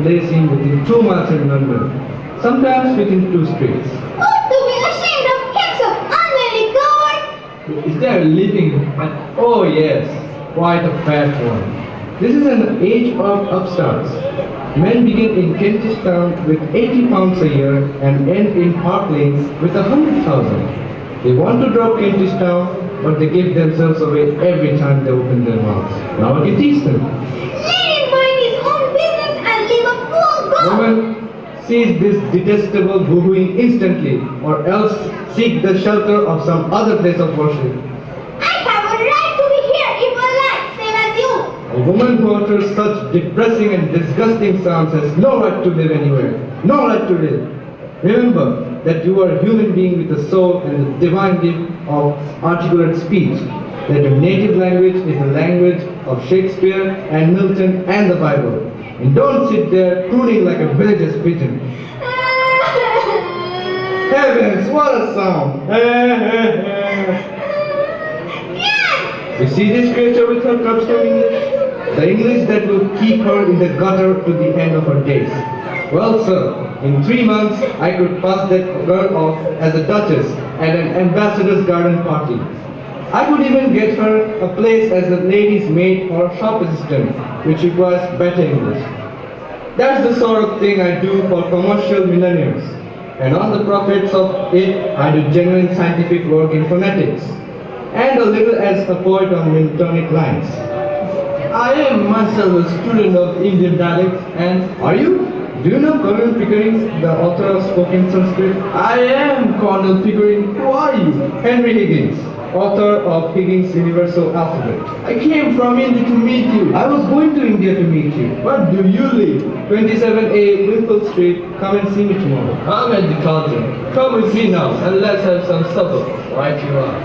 lacing within 2 miles in London, sometimes within 2 streets. Oh, to be ashamed of himself, unmanly coward! Is there a living? Oh yes, quite a fat one. This is an age of upstarts. Men begin in Kentish Town with 80 pounds a year and end in Park Lane with 100,000. They want to drop Kentish Town, but they give themselves away every time they open their mouths. Now I can teach them. Let him mind his own business and leave a poor girl! Woman, cease this detestable boohooing instantly, or else seek the shelter of some other place of worship. I have a right to be here if I like, same as you! A woman who utters such depressing and disgusting sounds has no right to live anywhere. No right to live. Remember that you are a human being with a soul and the divine gift of articulate speech. That your native language is the language of Shakespeare and Milton and the Bible. And don't sit there crooning like a villager's pigeon. Heavens, what a sound! You see this creature with her cobstone English? The English that will keep her in the gutter to the end of her days. Well, sir, in 3 months I could pass that girl off as a duchess at an ambassador's garden party. I could even get her a place as a lady's maid or shop assistant, which requires better English. That's the sort of thing I do for commercial millionaires. And on the profits of it, I do genuine scientific work in phonetics. And a little as a poet on Miltonic lines. I am myself a student of Indian dialects and... Are you? Do you know Colonel Pickering, the author of Spoken Sanskrit? I am Colonel Pickering. Who are you? Henry Higgins, author of Higgins' Universal Alphabet. I came from India to meet you. I was going to India to meet you. Where do you live? 27A Wilford Street. Come and see me tomorrow. I'm at the counter. Come with me now and let's have some supper. Right you are.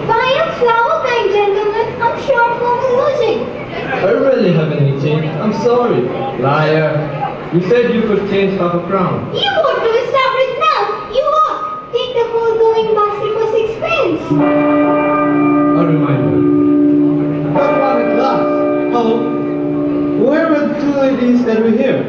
Buy a flower, kind gentleman. I'm short for music. I really haven't any change. I'm sorry. Liar. You said you could change half a crown. You want to start with now? You won't. Take the whole going basket for 6 pence. A reminder. Come on at last. Hello. Where were the 2 ladies that were here?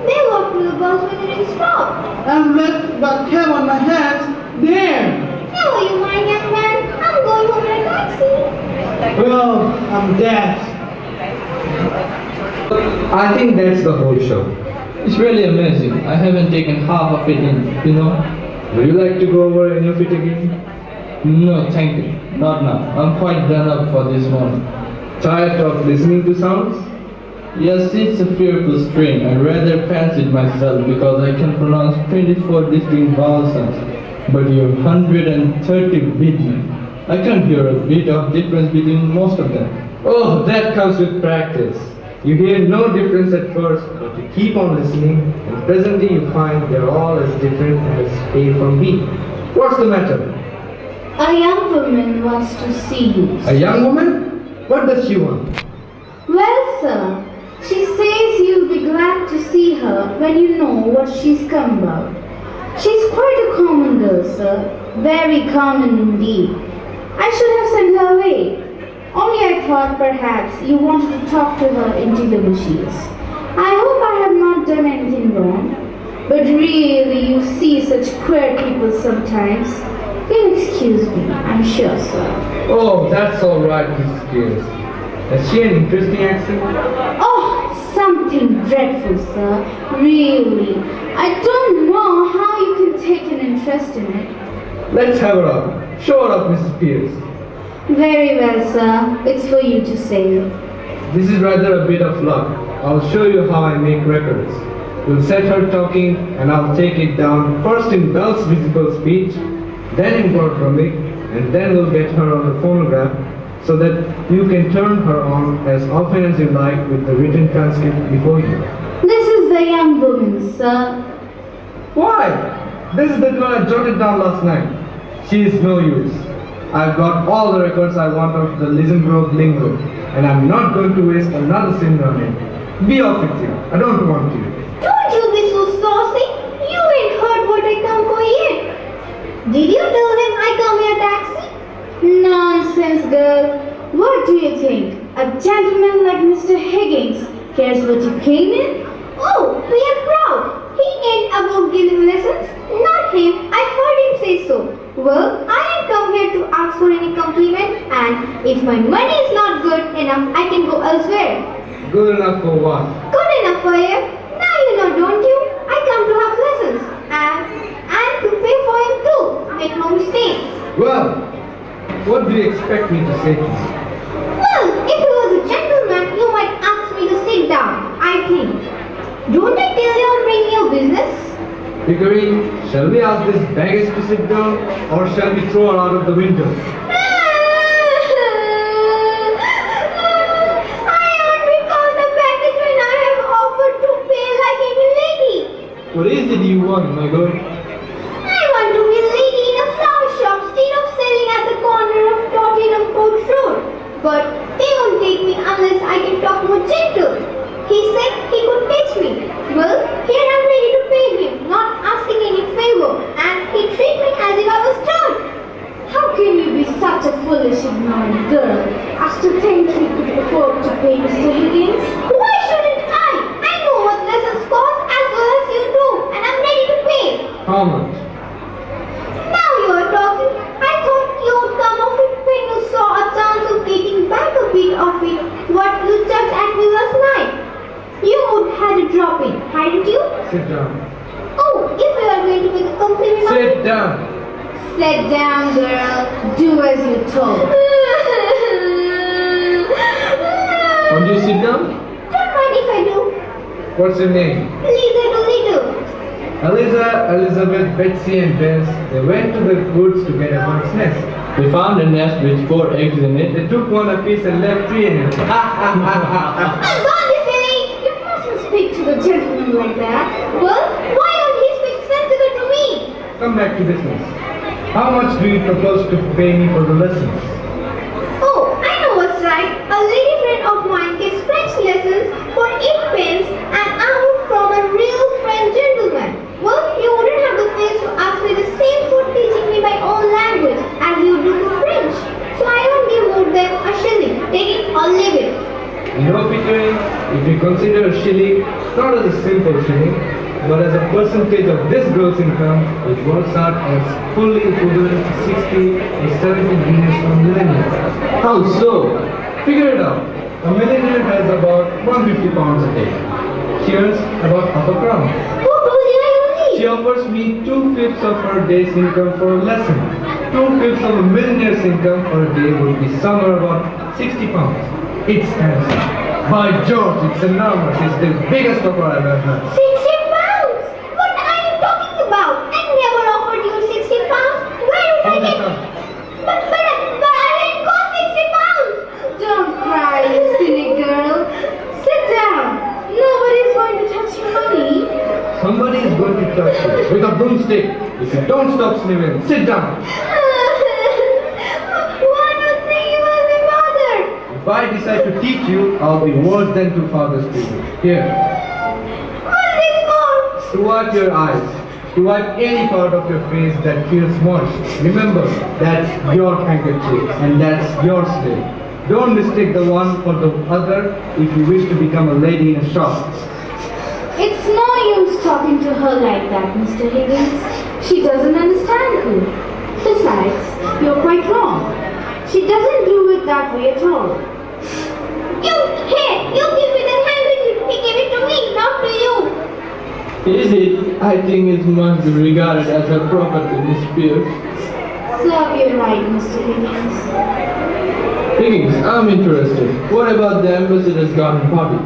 They walked to the bus when it didn't stop. I'm with but cab on my hands. Damn! Never you mind, young man. I'm going home in a taxi. Well, I'm dead. I think that's the whole show. It's really amazing. I haven't taken half of it in, you know. Would you like to go over any of it again? No, thank you. Not now. I'm quite done up for this morning. Tired of listening to sounds? Yes, it's a fearful strain. I rather fancied myself because I can pronounce 24 distinct vowel sounds. But you're 130 billion. I can't hear a bit of difference between most of them. Oh, that comes with practice. You hear no difference at first, but you keep on listening, and presently you find they're all as different as A from B. What's the matter? A young woman wants to see you. A young woman? What does she want? Well, sir, she says you'll be glad to see her when you know what she's come about. She's quite a common girl, sir. Very common indeed. I should have sent her away. Only I thought perhaps you wanted to talk to her into your wishes. I hope I have not done anything wrong. But really, you see such queer people sometimes. You'll excuse me, I'm sure, sir. Oh, that's all right, Mrs. Pierce. Has she an interesting accent? Oh, something dreadful, sir. Really. I don't know how you can take an interest in it. Let's have her up. Show her up, Mrs. Pierce. Very well, sir. It's for you to say. This is rather a bit of luck. I'll show you how I make records. We'll set her talking and I'll take it down first in Bell's visible speech, then in Gortromic, and then we'll get her on the phonograph so that you can turn her on as often as you like with the written transcript before you. This is the young woman, sir. Why? This is the girl I jotted down last night. She is no use. I've got all the records I want of the Lisengrove lingo, and I'm not going to waste another single on it. Be off with you. I don't want you. Don't you be so saucy. You ain't heard what I come for yet. Did you tell him I come here taxi? Nonsense, girl. What do you think? A gentleman like Mr. Higgins cares what you came in? Oh, we are proud. He ain't above giving lessons. Not him. I heard him say so. Well, I ain't come here to ask for any compliment, and if my money is not good enough, I can go elsewhere. Good enough for what? Good enough for him. Now you know, don't you? I come to have lessons, and to pay for him too. Make no mistake. Well, what do you expect me to say to you? Well, if he was a gentleman, you might ask me to sit down, I think. Don't I tell you I'm bringing your business? Pickering, shall we ask this baggage to sit down, or shall we throw her out of the window? I won't recall the package when I have offered to pay like any lady. What is it you want, my girl? I want to be a lady in a flower shop instead of selling at the corner of Tottenham Court Road. But they won't take me unless I can talk more gentle. He said he could teach me. Well, here I'm ready to pay him, not asking any favor, and he treat me as if I was drunk. How can you be such a foolish, ignorant girl as to think you could afford to pay Mr. Higgins? Why shouldn't I? I know what lessons cost as well as you do, and I'm ready to pay. How much? Now you are talking. I thought you would come off it when you saw a chance of getting back a bit of it, what you chucked at me last night. You would had a drop in, hadn't you? Sit down. Oh, if you are going to make a compliment on Sit me. down. Sit down, girl. Do as you're told. Won't you sit down? Don't mind if I do. What's your name? Lisa Doolittle. Eliza, Elizabeth, Betsy and Bess, they went to the woods to get a bird's nest. They found a nest with 4 eggs in it. They took one apiece and left 3 in it. I'm gone, this silly. You mustn't speak to the gentleman like that. Well, why don't he speak sensible to me? Come back to business. How much do you propose to pay me for the lessons? Oh, I know what's right. A lady friend of mine gives French lessons for 8 pence an hour from a real French gentleman. Well, you wouldn't have the face to ask me the same for teaching me my own language as you do for French. So I won't give more than a shilling. Take it or leave it. You know, Pickering, if you consider a shilling not as a simple shilling, but as a percentage of this girl's income, it works out as fully equivalent to 60 or 70 guineas per millennium. How so? Figure it out. A millionaire has about 150 pounds a day. She earns about half a crown. Who told you I only? She offers me 2/5 of her day's income for a lesson. 2/5 of a millionaire's income for a day would be somewhere about 60 pounds. It's handsome. By George, it's enormous. It's the biggest offer I've ever had. 60 pounds? What are you talking about? I never offered you 60 pounds. Where did I Hold get it up. But I ain't got 60 pounds. Don't cry, you silly girl. Sit down. Nobody's going to touch your money. Somebody is going to touch you with a broomstick. If you don't stop sniveling, sit down. One would think you will be bothered. If I decide to teach you, I'll be worse than 2 fathers to you. Here, What's this for? to wipe your eyes. To wipe any part of your face that feels moist. Remember, that's your handkerchief and that's your slave. Don't mistake the one for the other if you wish to become a lady in a shop. It's no use talking to her like that, Mr. Higgins. She doesn't understand you. Besides, you're quite wrong. She doesn't do it that way at all. You give me that handkerchief. He gave it to me, not to you. Is it? I think it must be regarded as a property dispute. Serve you right, Mr. Higgins. Higgins, I'm interested. What about the ambassador's garden party?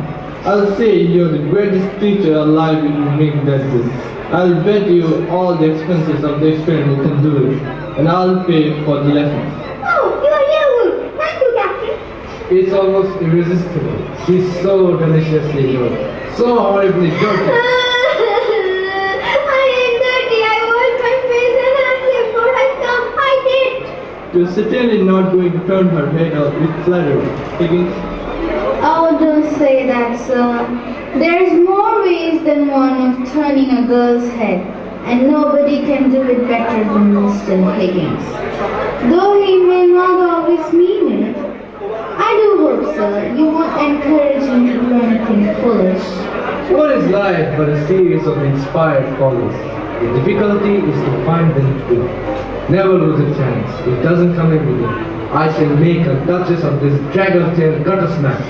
I'll say you're the greatest teacher alive if you make that good. I'll bet you all the expenses of the experiment can do it. And I'll pay for the lessons. Oh, you are good. Thank you, Captain. It's almost irresistible. She's so deliciously good. So horribly dirty. I ain't dirty. I washed my face and hands before I come. I did. You're certainly not going to turn her head out with flattery, Higgins. Oh, don't say that, sir. There's more ways than one of turning a girl's head, and nobody can do it better than Mr. Higgins. Though he may not always mean it, I do hope, sir, you won't encourage him to do anything foolish. What is life but a series of inspired follies? The difficulty is to find the good. Never lose a chance. It doesn't come every day. I shall make a duchess of this draggle-tailed guttersnap.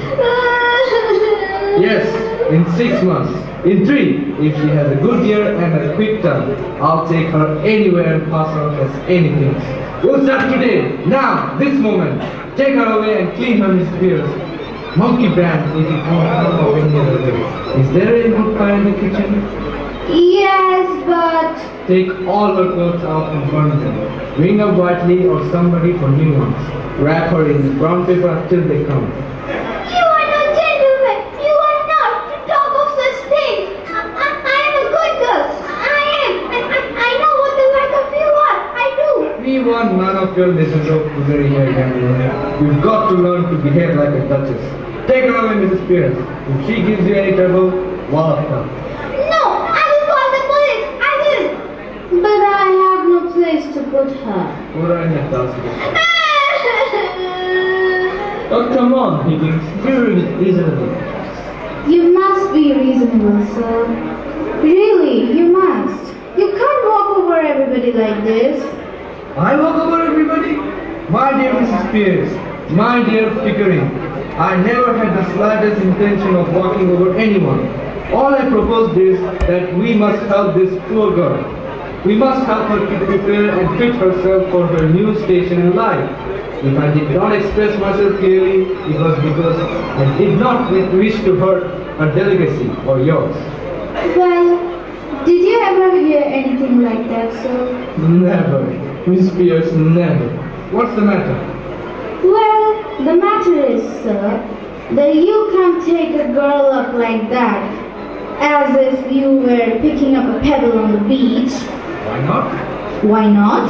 Yes, in 6 months. In 3, if she has a good ear and a quick tongue, I'll take her anywhere and pass her off as anything. We'll start today, now, this moment. Take her away and clean her misbehaviors. Monkey brand, if you can't come up any other way. Is there any good fire in the kitchen? Yes, but... Take all her clothes off and burn them. Ring up Whiteley or somebody for new ones. Wrap her in brown paper until they come. You are no gentleman! You are not to talk of such things! I am a good girl! I am! And I know what the like of you are! I do! We want none of your miserable foolery here, Pygmalion. You've got to learn to behave like a duchess. Take her away, Mrs. Pierce. If she gives you any trouble, wallop her. No! I will call the police! I will! But I have no place to put her. Put her in the dustbin. Oh, come on, Higgins. Be reasonable. You must be reasonable, sir. Really, you must. You can't walk over everybody like this. I walk over everybody? My dear Mrs. Pierce, my dear Pickering, I never had the slightest intention of walking over anyone. All I proposed is that we must help this poor girl. We must help her to prepare and fit herself for her new station in life. If I did not express myself clearly, it was because I did not wish to hurt her delicacy or yours. Well, did you ever hear anything like that, sir? Never. Miss Pierce, never. What's the matter? Well, the matter is, sir, that you can't take a girl up like that, as if you were picking up a pebble on the beach. Why not? Why not?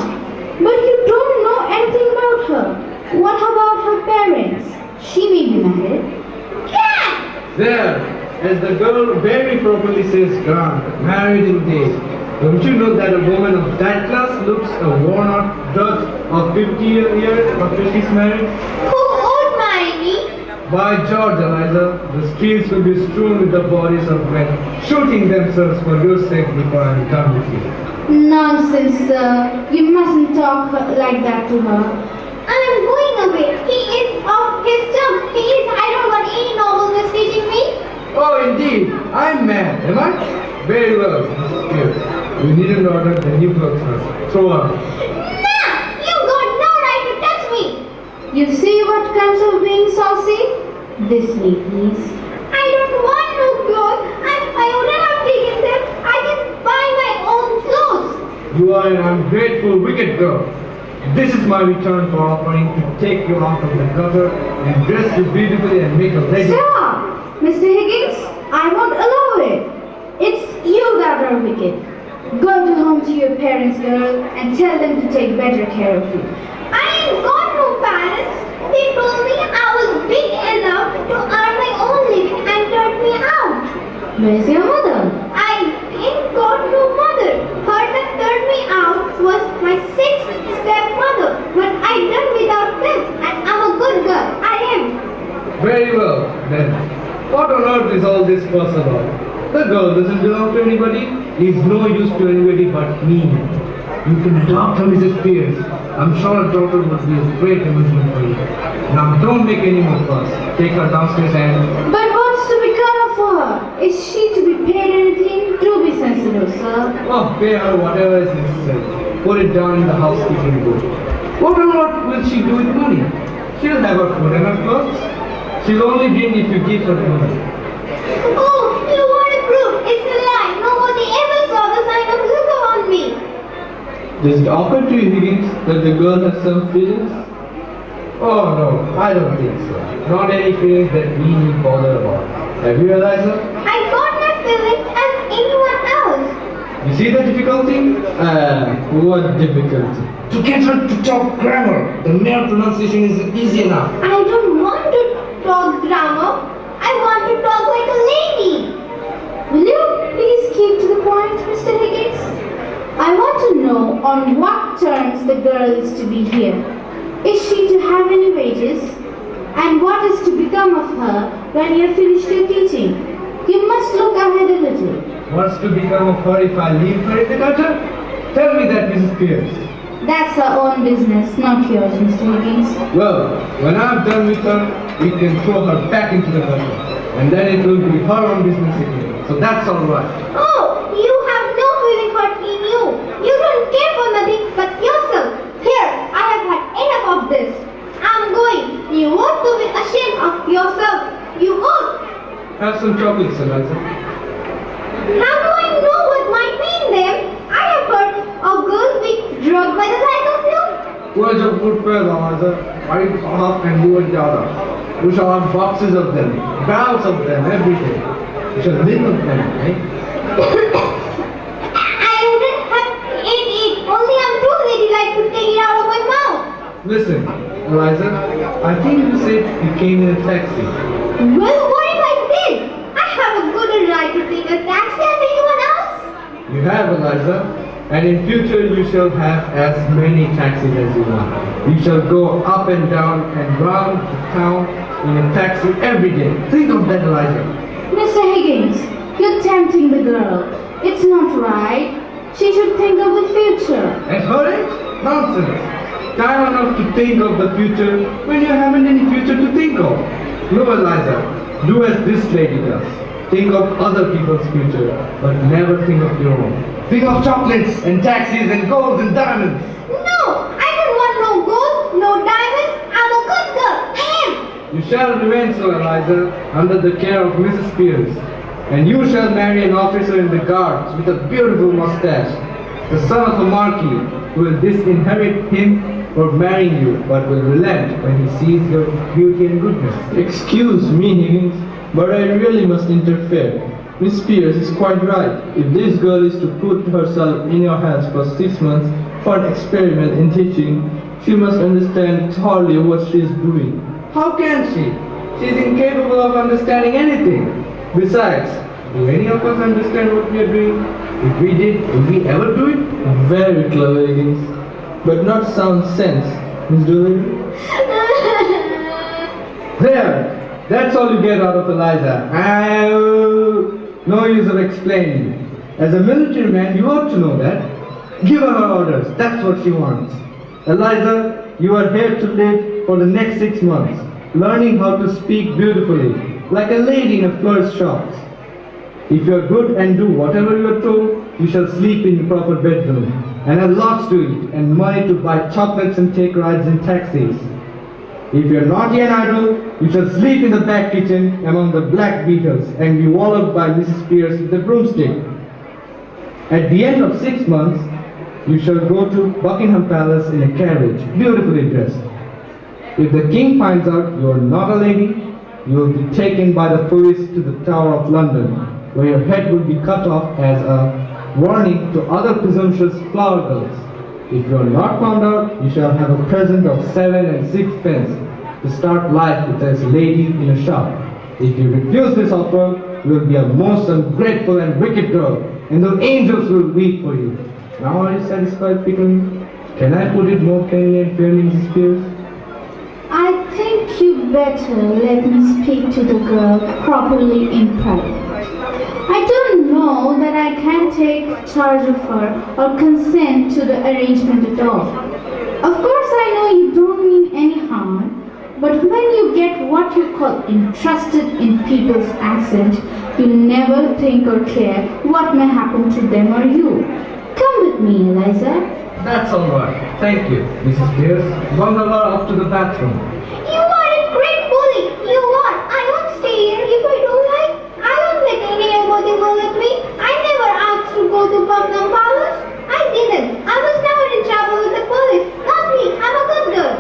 But you don't know anything about her. What about her parents? She may be married. Cat! There, as the girl very properly says, gone, married indeed. Don't you know that a woman of that class looks a worn-out drudge of 50 years after she's married? Who would marry me? By George, Eliza, the streets will be strewn with the bodies of men shooting themselves for your sake before I'm done with you. Nonsense, sir. You mustn't talk like that to her. I'm going away. He is off his jump. He is. I don't want any nobleness teaching me. Oh, indeed, I'm mad, am I? Very well, Mrs. Pierce. You needn't order the new clothes first. Throw her. Nah! You got no right to touch me. You see what comes of being saucy? This way, please. I don't want no clothes. I wouldn't have taken them. I can buy my own clothes. You are an ungrateful, wicked girl. This is my return for offering to take you out of the gutter and dress you beautifully and make a lady. Stop! Mr. Higgins, I won't allow it. It's you that are wicked. Go to home to your parents, girl, and tell them to take better care of you. I ain't got no parents. They told me I was big enough to earn my own living and turned me out. Where's your mother? I ain't got no mother. Her that turned me out was my sixth stepmother. But I done without them, and I'm a good girl. I am. Very well, then. What on earth is all this fuss about? The girl doesn't belong to anybody. Is no use to anybody but me. You can talk to Mrs. Pierce. I'm sure her daughter would be a great amusement for you. Now don't make any more fuss. Take her downstairs and... But what's to become of her? Is she to be paid anything? Do be sensible, sir. Oh, pay her whatever is necessary. Put it down in the housekeeping book. What on earth will she do with money? She'll have her food and her clothes. She'll only gain if you give her the money. Oh, you want to prove it's a lie. Nobody ever saw the sign of liquor on me. Does it occur to you, Higgins, that the girl has some feelings? Oh no, I don't think so. Not any feelings that we need bother about. Have you, Eliza? I got my feelings as anyone else. You see the difficulty? What difficulty? To get her to talk grammar. The mere pronunciation is easy enough. I don't want to talk grammar. I want to talk like a lady. Will you please keep to the point, Mr. Higgins? I want to know on what terms the girl is to be here. Is she to have any wages? And what is to become of her when you have finished your teaching? You must look ahead a little. What's to become of her if I leave her in the gutter? Tell me that, Mrs. Pierce. That's her own business, not yours, Mr. Higgins. Well, when I'm done with her, we can throw her back into the gutter. And then it will be her own business again. So that's alright. Oh, you have no feeling hurt in you. You don't care for nothing but yourself. Here, I have had enough of this. I'm going. You ought to be ashamed of yourself. You ought. Have some chocolates, Eliza. How do I know what might be in them? I have heard of girls being drugged by the like of you. Words of good prayer, Eliza. I half and you and the other. We shall have boxes of them, barrels of them every day. We shall live with them, eh? I wouldn't have ate it. Only I'm too ladylike to take it out of my mouth. Listen, Eliza, I think you said you came in a taxi. Well, what if I did? I have a good right to take a taxi as anyone else. You have, Eliza. And in future you shall have as many taxis as you want. You shall go up and down and round the town in a taxi every day. Think of that, Eliza. Mr. Higgins, you're tempting the girl. It's not right. She should think of the future. At her age? Nonsense. Time enough to think of the future when you haven't any future to think of. No, Eliza, do as this lady does. Think of other people's future, but never think of your own. Think of chocolates and taxis and gold and diamonds. No, I don't want no gold, no diamonds. I'm a good girl. I am. You shall remain so, Eliza, under the care of Mrs. Pierce. And you shall marry an officer in the guards with a beautiful mustache, the son of a marquis, who will disinherit him for marrying you, but will relent when he sees your beauty and goodness. Excuse me, Higgins, but I really must interfere. Miss Pierce is quite right. If this girl is to put herself in your hands for 6 months for an experiment in teaching, she must understand thoroughly what she is doing. How can she? She is incapable of understanding anything. Besides, do any of us understand what we are doing? If we did, would we ever do it? Very clever, Higgins, but not sound sense, Miss Dooley. There! That's all you get out of Eliza. No use of explaining. As a military man, you ought to know that. Give her orders. That's what she wants. Eliza, you are here to live for the next 6 months, learning how to speak beautifully, like a lady in a florist's shop. If you are good and do whatever you are told, you shall sleep in the proper bedroom, and have lots to eat, and money to buy chocolates and take rides in taxis. If you are naughty and idle, you shall sleep in the back kitchen among the black beetles and be walloped by Mrs. Pierce with a broomstick. At the end of 6 months, you shall go to Buckingham Palace in a carriage, beautifully dressed. If the king finds out you are not a lady, you will be taken by the police to the Tower of London, where your head will be cut off as a warning to other presumptuous flower girls. If you are not found out, you shall have a present of 7 and 6 pence to start life with as a lady in a shop. If you refuse this offer, you will be a most ungrateful and wicked girl, and the angels will weep for you. Now are you satisfied, Pygmalion? Can I put it more plainly and fairly, Mrs. Pierce? I think you better let me speak to the girl properly in private. I don't know that I can take charge of her or consent to the arrangement at all. Of course, I know you don't mean any harm, but when you get what you call interested in people's accent, you never think or care what may happen to them or you. Come with me, Eliza. That's all right. Thank you, Mrs. Pierce. Bundle her off to the bathroom. You are a great bully. You are. I won't stay here if I don't like. I won't let anybody go with me. I never asked to go to Buckingham Palace. I didn't. I was never in trouble with the police. Not me. I'm a good girl.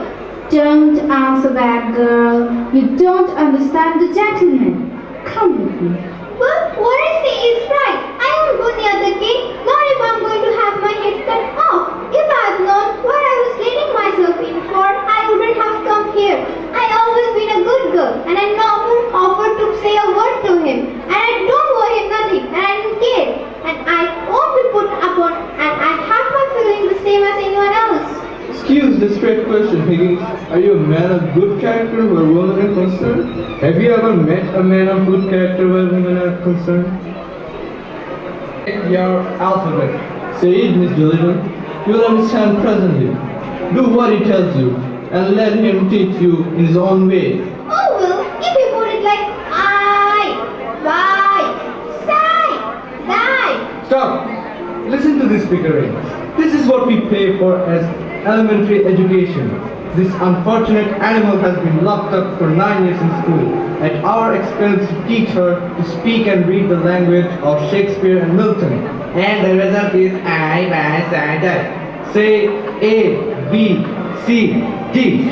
Don't answer that, girl. You don't understand the gentleman. Come with me. Well, what I say is right. I won't go near the king, not if I'm going to have my head cut off. If I had known what I was getting myself in for, I wouldn't have come here. I always been a good girl, and I never offered to say a word to him. And I don't owe him nothing, and I don't care. And I won't be put upon, and I have my feelings the same as anyone else. Excuse the straight question, Higgins. Are you a man of good character where women are concerned? Have you ever met a man of good character where women are concerned? Your alphabet. Say it, Miss Doolittle. You will understand presently. Do what he tells you, and let him teach you in his own way. Oh, well, if you put it like I, Y, Psi, Die. Stop! Listen to this bickering. This is what we pay for as elementary education. This unfortunate animal has been locked up for 9 years in school, at our expense to teach her to speak and read the language of Shakespeare and Milton. And the result is I, Die. Say A, B, C, D.